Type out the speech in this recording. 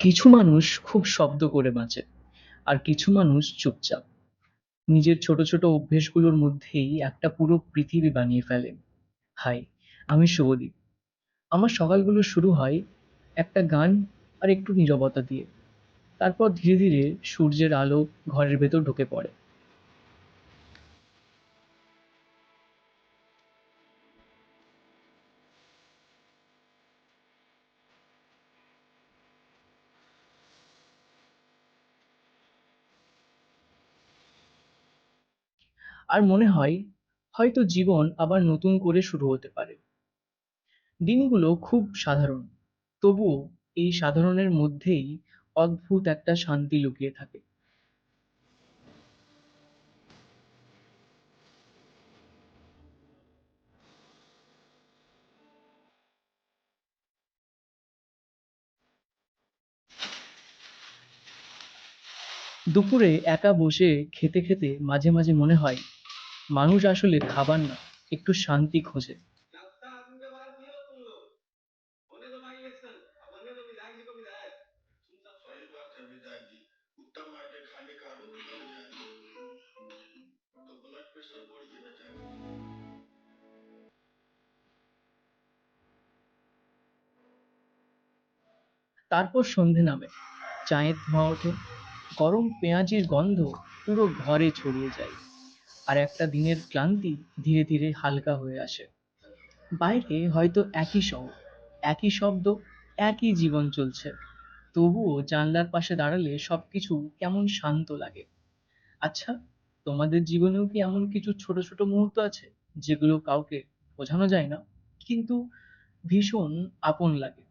কিছু মানুষ খুব শব্দ করে বাঁচে, আর কিছু মানুষ চুপচাপ। নিজের ছোট, ছোট অভ্যেসগুলোর মধ্যেই একটা পুরো পৃথিবী বানিয়ে ফেলে। হাই, আমি শুভদীপ। আমার সকালগুলো শুরু হয় একটা গান আর একটু নীরবতা দিয়ে। তারপর ধীরে, ধীরে সূর্যের আলো ঘরের ভেতর ঢুকে পড়ে। আর মনে হয় হয়তো জীবন আবার নতুন করে শুরু হতে পারে। দিনগুলো খুব সাধারণ। তবুও এই সাধারণের মধ্যেই অদ্ভুত একটা শান্তি লুকিয়ে থাকে। দুপুরে একা বসে খেতে খেতে মাঝে মাঝে মনে হয় মানুষ আসলে খাবার না, একটু শান্তি খোঁজে। सही बात है विधायक जी। कुत्ता मार के खाने का आदत लग जाए तो ब्लड प्रेशर बढ़ ही न जाए। তারপর সন্ধে নামে, চায়ের ধোঁয়া ওঠে, গরম পেঁয়াজির গন্ধ পুরো ঘরে ছড়িয়ে যায়, আর একটা দিনের ক্লান্তি ধীরে ধীরে হালকা হয়ে আসে। বাইরে হয়তো একই শহর, একই শব্দ, একই জীবন চলছে, তবুও জানলার পাশে দাঁড়ালে সবকিছু কেমন শান্ত লাগে। আচ্ছা, তোমাদের জীবনেও কি এমন কিছু ছোট ছোট মুহূর্ত আছে যেগুলো কাউকে বোঝানো যায় না, কিন্তু ভীষণ আপন লাগে?